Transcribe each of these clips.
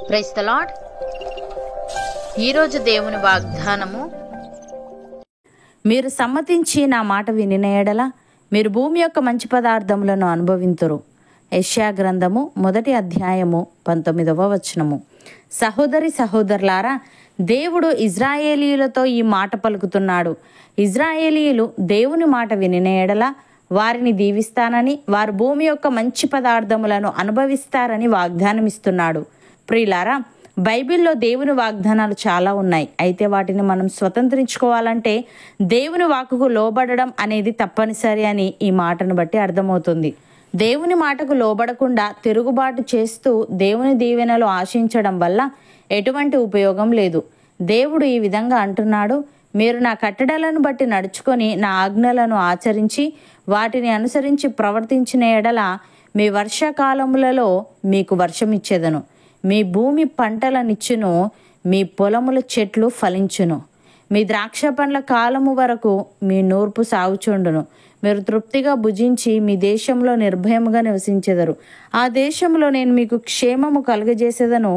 Praise the lord. ఈరోజు దేవుని వాగ్దానము, మీరు సమ్మతించి నా మాట వినిన యెడల మీరు భూమి యొక్క మంచి పదార్థములను అనుభవింతురు. యెషయా గ్రంథము 1వ అధ్యాయము 19వ వచనము. సహోదరి సహోదరులారా, దేవుడు ఇజ్రాయేలీయులతో ఈ మాట పలుకుతున్నాడు. ఇజ్రాయేలీయులు దేవుని మాట వినిన యెడల వారిని దీవిస్తానని, వారు భూమి యొక్క మంచి పదార్థములను అనుభవిస్తారని వాగ్దానమిస్తున్నాడు. ప్రియులారా, బైబిల్లో దేవుని వాగ్దానాలు చాలా ఉన్నాయి. అయితే వాటిని మనం స్వతంత్రించుకోవాలంటే దేవుని వాక్కుకు లోబడడం అనేది తప్పనిసరి అని ఈ మాటను బట్టి అర్థమవుతుంది. దేవుని మాటకు లోబడకుండా తిరుగుబాటు చేస్తూ దేవుని దీవెనలు ఆశించడం వల్ల ఎటువంటి ఉపయోగం లేదు. దేవుడు ఈ విధంగా అంటున్నాడు, మీరు నా కట్టడలను బట్టి నడుచుకొని నా ఆజ్ఞలను ఆచరించి వాటిని అనుసరించి ప్రవర్తించిన యెడల మీ వర్షాకాలములలో మీకు వర్షమిచ్చేదను, మీ భూమి పంటలనిచ్చును, మీ పొలముల చెట్లు ఫలించును, మీ ద్రాక్ష పండ్ల కాలము వరకు మీ నూర్పు సాగుచుండును. మీరు తృప్తిగా భుజించి మీ దేశంలో నిర్భయముగా నివసించెదరు. ఆ దేశంలో నేను మీకు క్షేమము కలుగజేసేదను.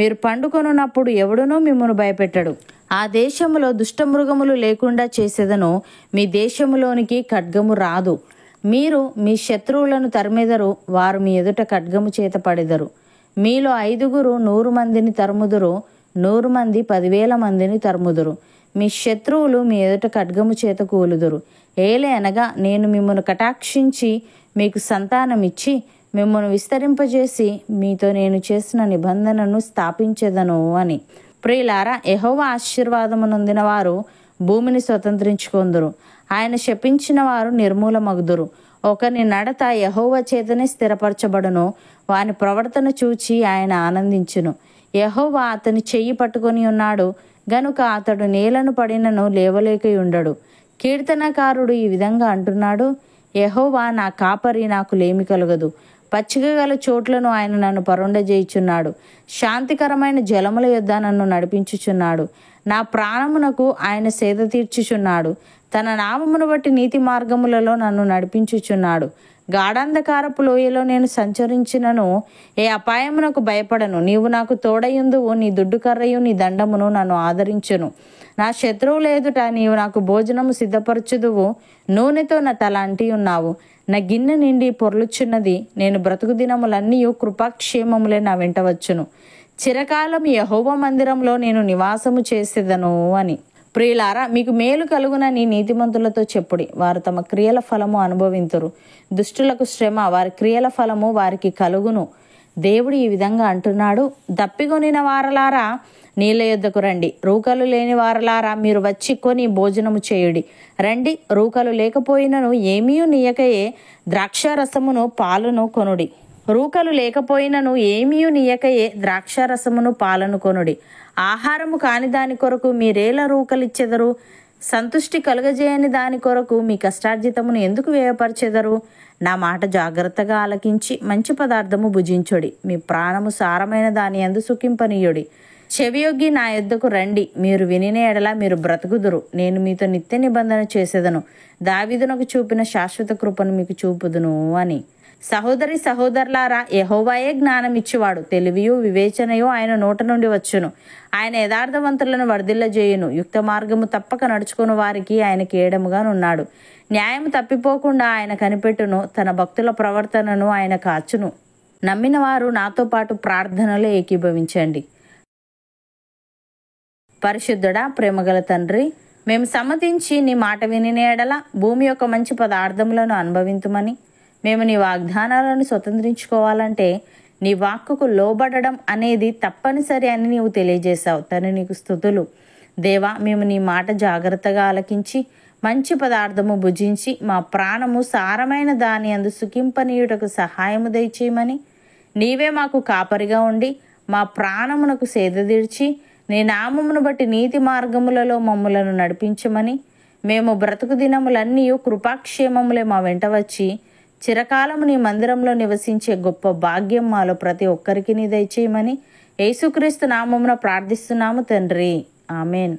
మీరు పండుకొనున్నప్పుడు ఎవడునూ మిమ్మల్ని భయపెట్టడు. ఆ దేశంలో దుష్టమృగములు లేకుండా చేసేదను. మీ దేశములోనికి ఖడ్గము రాదు. మీరు మీ శత్రువులను తరిమెదరు, వారు మీ ఎదుట ఖడ్గము చేత పడెదరు. మీలో 5 100 మందిని తరుముదురు, 100 మంది 10,000 మందిని తరుముదురు. మీ శత్రువులు మీ ఎదుట ఖడ్గము చేత కూలుదురు. ఏలే అనగా నేను మిమ్మల్ని కటాక్షించి మీకు సంతానమిచ్చి మిమ్మల్ని విస్తరింపజేసి మీతో నేను చేసిన నిబంధనను స్థాపించెదను అని. ప్రియులారా, యెహోవా ఆశీర్వాదము నొందిన వారు భూమిని స్వతంత్రించుకొందురు. ఆయన శపించిన వారు నిర్మూలమగుదురు. ఒకని నడత యెహోవా చేతనే స్థిరపరచబడును, వాని ప్రవర్తన చూచి ఆయన ఆనందించును. యెహోవా అతని చెయ్యి పట్టుకొని ఉన్నాడు గనుక అతడు నేలను పడినను లేవలేకయుండడు. కీర్తనకారుడు ఈ విధంగా అంటున్నాడు, యెహోవా నా కాపరి, నాకు లేమి కలుగదు. పచ్చిక గల చోట్లను ఆయన నన్ను పరుండజేయుచున్నాడు. శాంతికరమైన జలముల యొద్ద నన్ను నడిపించుచున్నాడు. నా ప్రాణమునకు ఆయన సేద తీర్చుచున్నాడు. తన నామమును బట్టి నీతి మార్గములలో నన్ను నడిపించుచున్నాడు. గాఢాంధకారపు లోయలో నేను సంచరించినను ఏ అపాయమునకు భయపడను. నీవు నాకు తోడయుందువు, నీ దుడ్డు కర్రయు నీ దండమును నన్ను ఆదరించును. నా శత్రువుల ఎదుట నీవు నాకు భోజనము సిద్ధపరచుదువు, నూనెతో నా తల అంటి ఉన్నావు. నా గిన్నె నిండి పొర్లుచున్నది. నేను బ్రతుకు దినములన్నీ కృపాక్షేమములే నా వెంట వచ్చును. చిరకాలం యెహోవా మందిరంలో నేను నివాసము చేసేదను అని. ప్రియులారా, మీకు మేలు కలుగునని నీతిమంతులతో చెప్పుడి, వారు తమ క్రియల ఫలము అనుభవింతురు. దుష్టులకు శ్రమ, వారి క్రియల ఫలము వారికి కలుగును. దేవుడు ఈ విధంగా అంటున్నాడు, దప్పికొనిన వారలారా నీళ్ళ యొద్దకు రండి. రూకలు లేని వారలారా మీరు వచ్చి కొని భోజనము చేయుడి. రండి, రూకలు లేకపోయినను ఏమీ నీయకయే ద్రాక్షారసమును పాలును కొనుడి. రూకలు లేకపోయినను ఏమీ నీయకయే ద్రాక్షారసమును పాలను కొనుడి. ఆహారము కాని దాని కొరకు మీరేలా రూకలిచ్చెదరు? సంతుష్టి కలుగజేయని దాని కొరకు మీ కష్టార్జితమును ఎందుకు వ్యయపరిచెదరు? నా మాట జాగ్రత్తగా ఆలకించి మంచి పదార్థము భుజించుడి. మీ ప్రాణము సారమైన దాని యందు సుఖింపనీయుడి. చెవియొగ్గి నా యొద్దకు రండి, మీరు వినిన యెడల మీరు బ్రతుకుదురు. నేను మీతో నిత్య నిబంధన చేసేదను, దావీదునకు చూపిన శాశ్వత కృపను మీకు చూపుదును అని. సహోదరి సహోదరులారా, యెహోవాయే జ్ఞానం ఇచ్చేవాడు. తెలివియు వివేచనయు ఆయన నోట నుండి వచ్చును. ఆయన యథార్థవంతులను వర్ధిల్లజేయును. యుక్త మార్గము తప్పక నడుచుకుని వారికి ఆయన కేడముగానున్నాడు. న్యాయము తప్పిపోకుండా ఆయన కనిపెట్టును. తన భక్తుల ప్రవర్తనను ఆయన కాచును. నమ్మిన వారు నాతో పాటు ప్రార్థనలో ఏకీభవించండి. పరిశుద్ధుడా, ప్రేమగల తండ్రి, మేము సమ్మతించి నీ మాట వినిన యెడల భూమి యొక్క మంచి పదార్థములను అనుభవింతుమని, మేము నీ వాగ్దానాలను స్వతంత్రించుకోవాలంటే నీ వాక్కుకు లోబడడం అనేది తప్పనిసరి అని నీవు తెలియజేశావు. తను నీకు స్తుతులు. దేవా, మేము నీ మాట జాగ్రత్తగా ఆలకించి మంచి పదార్థము భుజించి మా ప్రాణము సారమైన దాని అందు సుఖింపనీయుటకు సహాయము దయచేయమని, నీవే మాకు కాపరిగా ఉండి మా ప్రాణమునకు సేదదీర్చి నీ నామమును బట్టి నీతి మార్గములలో మమ్ములను నడిపించమని, మేము బ్రతుకు దినములన్నీ కృపాక్షేమములే మా వెంట వచ్చి చిరకాలము నీ మందిరంలో నివసించే గొప్ప భాగ్యం మాలో ప్రతి ఒక్కరికి నీ దయచేయమని యేసుక్రీస్తు నామమున ప్రార్థిస్తున్నాము తండ్రి. ఆమెన్.